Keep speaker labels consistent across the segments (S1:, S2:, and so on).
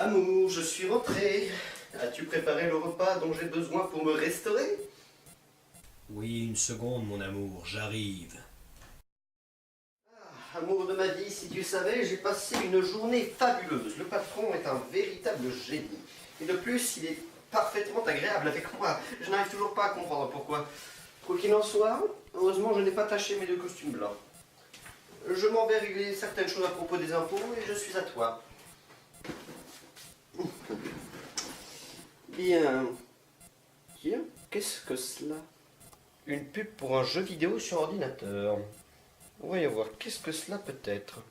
S1: Amour, je suis rentré. As-tu préparé le repas dont j'ai besoin pour me restaurer?
S2: Oui, une seconde, mon amour, j'arrive.
S1: Amour de ma vie, si tu savais, j'ai passé une journée fabuleuse. Le patron est un véritable génie. Et de plus, il est parfaitement agréable avec moi. Je n'arrive toujours pas à comprendre pourquoi. Quoi qu'il en soit, heureusement, je n'ai pas taché mes deux costumes blancs. Je m'en vais régler certaines choses à propos des impôts et je suis à toi. Bien. Tiens, qu'est-ce que cela? Une pub pour un jeu vidéo sur ordinateur. Voyons voir, qu'est-ce que cela peut être?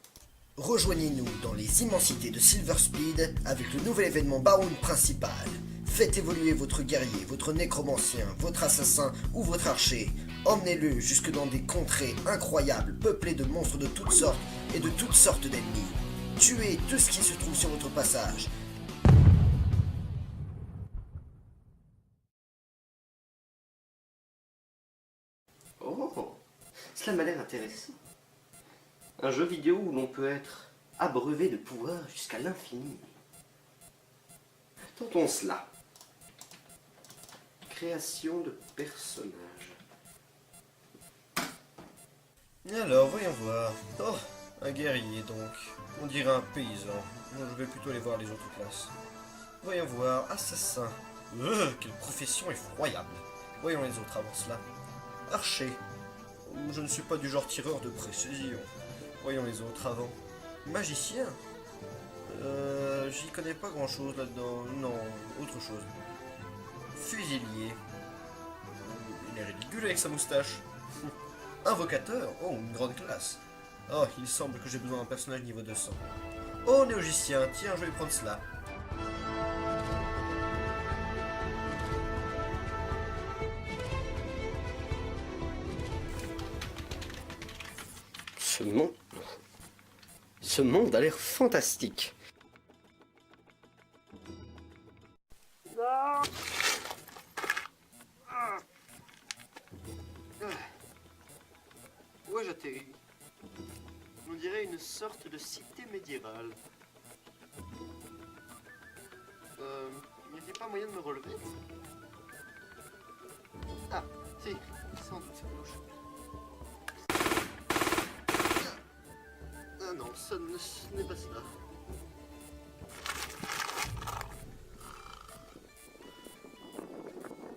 S3: Rejoignez-nous dans les immensités de Silver Speed avec le nouvel événement Baron principal. Faites évoluer votre guerrier, votre nécromancien, votre assassin ou votre archer. Emmenez-le jusque dans des contrées incroyables peuplées de monstres de toutes sortes et de toutes sortes d'ennemis. Tuez tout ce qui se trouve sur votre passage.
S1: Oh, cela m'a l'air intéressant. Un jeu vidéo où l'on peut être abreuvé de pouvoir jusqu'à l'infini. Tentons cela. Création de personnages.
S4: Alors, voyons voir. Oh, un guerrier donc. On dirait un paysan. Je vais plutôt aller voir les autres classes. Voyons voir, assassin. Quelle profession effroyable. Voyons les autres avant cela. Archer. Je ne suis pas du genre tireur de précision. Voyons les autres avant. Magicien. J'y connais pas grand chose là-dedans. Non, autre chose. Fusilier. Il est ridicule avec sa moustache. Invocateur. Oh, une grande classe. Oh, il semble que j'ai besoin d'un personnage niveau 200. Oh, néogicien. Tiens, je vais prendre cela.
S1: Ce monde a l'air fantastique. Où ai-je atterri? On dirait une sorte de cité médiévale. Il n'y avait pas moyen de me relever? Ah, si, sans doute cette bouche. Ah non, ce n'est pas cela.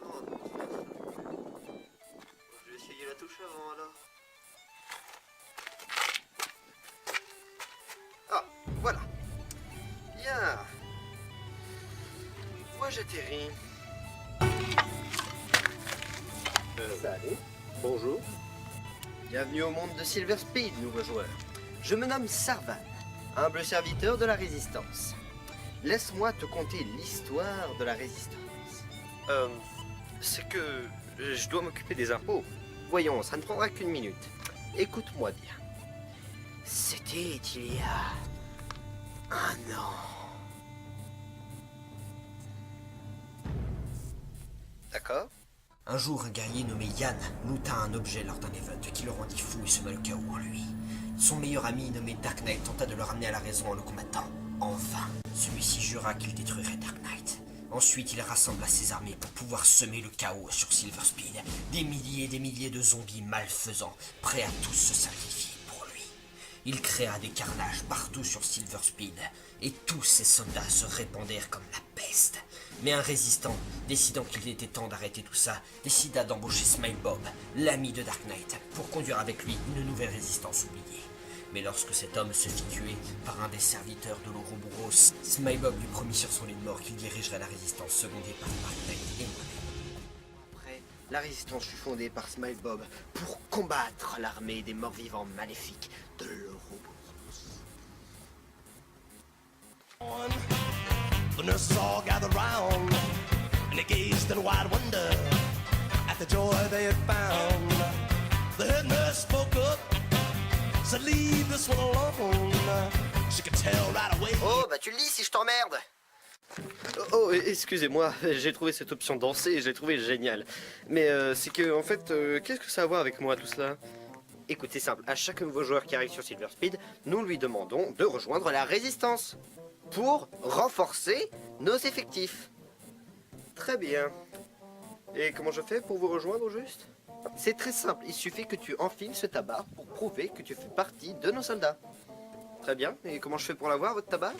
S1: Oh non, je vais essayer la touche avant alors. Ah, voilà. Bien. Où j'atterris? Salut. Bonjour. Bienvenue au monde de Silver Speed, nouveau joueur. Je me nomme Sarvan, humble serviteur de la Résistance. Laisse-moi te conter l'histoire de la Résistance. C'est que je dois m'occuper des impôts. Voyons, ça ne prendra qu'une minute. Écoute-moi bien. C'était il y a un an. D'accord?
S3: Un jour, un guerrier nommé Yann louta un objet lors d'un event qui le rendit fou et sema le chaos en lui. Son meilleur ami nommé Dark Knight tenta de le ramener à la raison en le combattant. En vain, celui-ci jura qu'il détruirait Dark Knight. Ensuite, il rassembla ses armées pour pouvoir semer le chaos sur Silver Speed. Des milliers et des milliers de zombies malfaisants, prêts à tous se sacrifier pour lui. Il créa des carnages partout sur Silver Speed, et tous ses soldats se répandèrent comme la peste. Mais un résistant, décidant qu'il était temps d'arrêter tout ça, décida d'embaucher Smile Bob, l'ami de Dark Knight, pour conduire avec lui une nouvelle résistance oubliée. Mais lorsque cet homme se fit tuer par un des serviteurs de l'Ouroboros, Smile Bob lui promit sur son lit de mort qu'il dirigerait la résistance secondée par Dark Knight et moi-même.
S1: Après, la résistance fut fondée par Smile Bob pour combattre l'armée des morts-vivants maléfiques de l'Ouroboros.
S5: The nurses all gathered round, and they gazed in wide wonder at the joy they had found. The head nurse spoke up, said, "Leave this one alone." She could tell right away.
S1: Oh, bah tu le dis si je t'emmerde. Oh, excusez-moi, j'ai trouvé cette option danser et j'ai trouvé génial. Mais c'est que, en fait, qu'est-ce que ça a à voir avec moi tout cela? Écoute, c'est simple, à chaque nouveau joueur qui arrive sur Silver Speed, nous lui demandons de rejoindre la résistance. pour renforcer nos effectifs. Très bien. Et comment je fais pour vous rejoindre au juste? C'est très simple, il suffit que tu enfiles ce tabac pour prouver que tu fais partie de nos soldats. Très bien, et comment je fais pour l'avoir, votre tabac?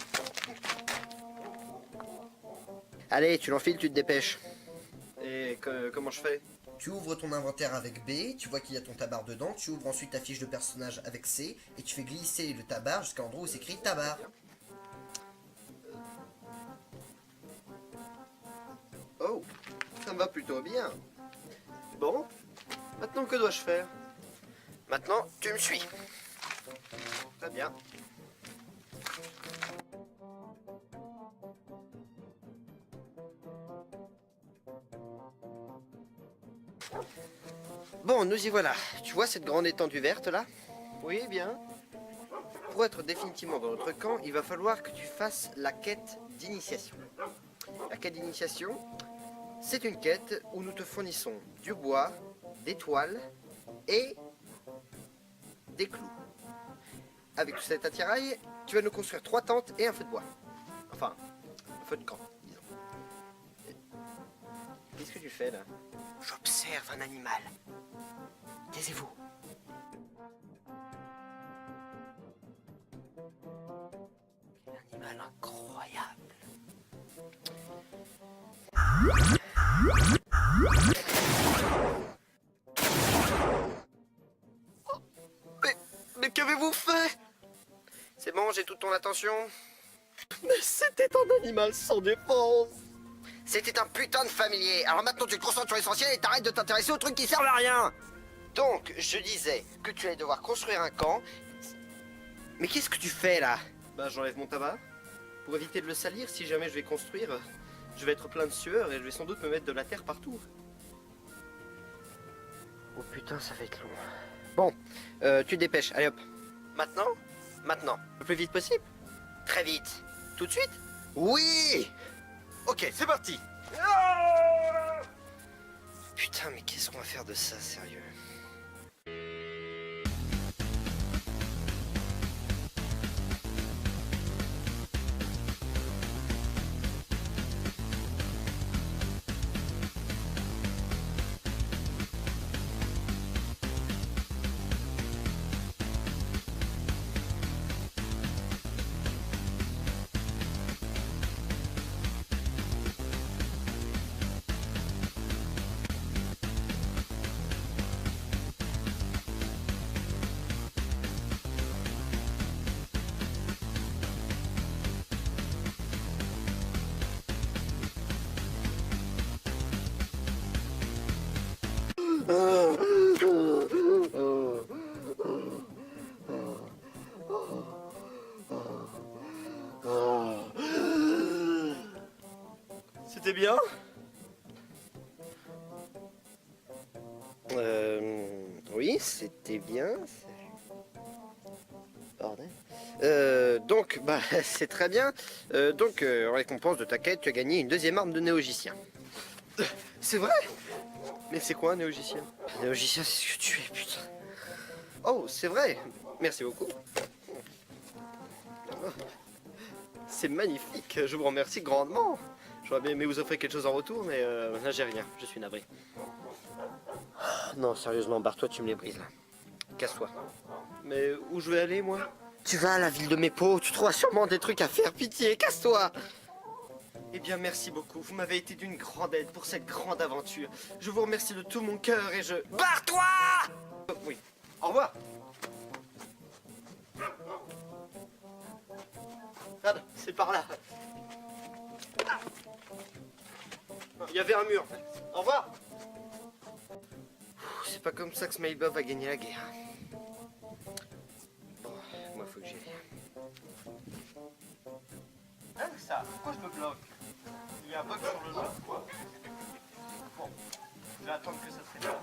S1: Allez, tu l'enfiles, tu te dépêches. Et comment je fais?
S3: Tu ouvres ton inventaire avec B, tu vois qu'il y a ton tabac dedans, tu ouvres ensuite ta fiche de personnage avec C, et tu fais glisser le tabac jusqu'à l'endroit où c'est écrit tabac.
S1: Oh, ça me va plutôt bien. Bon, maintenant que dois-je faire? Maintenant, tu me suis. Très bien. Bon, nous y voilà. Tu vois cette grande étendue verte là? Oui, bien. Pour être définitivement dans notre camp, il va falloir que tu fasses la quête d'initiation. La quête d'initiation, c'est une quête où nous te fournissons du bois, des toiles et des clous. Avec tout cet attirail, tu vas nous construire 3 tentes et un feu de bois. Enfin, un feu de camp, disons. Qu'est-ce que tu fais là? J'observe un animal. Taisez-vous. Quel animal incroyable. Mais qu'avez-vous fait? C'est bon, j'ai toute ton attention. Mais c'était un animal sans défense. C'était un putain de familier. Alors maintenant tu te concentres sur l'essentiel et t'arrêtes de t'intéresser aux trucs qui servent à rien. Donc, je disais que tu allais devoir construire un camp. Mais qu'est-ce que tu fais là? Bah j'enlève mon tabac. Pour éviter de le salir, si jamais je vais construire, je vais être plein de sueur et je vais sans doute me mettre de la terre partout. Oh putain, ça va être long. Bon, tu te dépêches, allez hop. Maintenant? Maintenant. Le plus vite possible? Très vite. Tout de suite? Oui! Ok, c'est parti. Putain, mais qu'est-ce qu'on va faire de ça, sérieux? C'était bien? Oui, c'était bien. Bordel. Donc, bah, c'est très bien. Donc, en récompense de ta quête, tu as gagné une deuxième arme de néogicien. C'est vrai? Mais c'est quoi un néogicien? Un néogicien, c'est ce que tu es, putain. Oh, c'est vrai. Merci beaucoup. C'est magnifique. Je vous remercie grandement. J'aurais bien aimé vous offrir quelque chose en retour, mais là, j'ai rien. Je suis navré. Non, sérieusement, barre-toi, tu me les brises, là. Casse-toi. Mais où je vais aller, moi? Tu vas à la ville de Mepo, tu trouveras sûrement des trucs à faire. Pitié, casse-toi. Eh bien, merci beaucoup. Vous m'avez été d'une grande aide pour cette grande aventure. Je vous remercie de tout mon cœur et je... Barre-toi! Oui. Au revoir. Regarde, c'est par là. Il y avait un mur. Au revoir. C'est pas comme ça que Smilebov va gagner la guerre. Bon, moi faut que j'y aille. Hein, ça? Pourquoi je me bloque? Il y a un bug sur le jeu, quoi. Bon, je vais attendre que ça se réglera.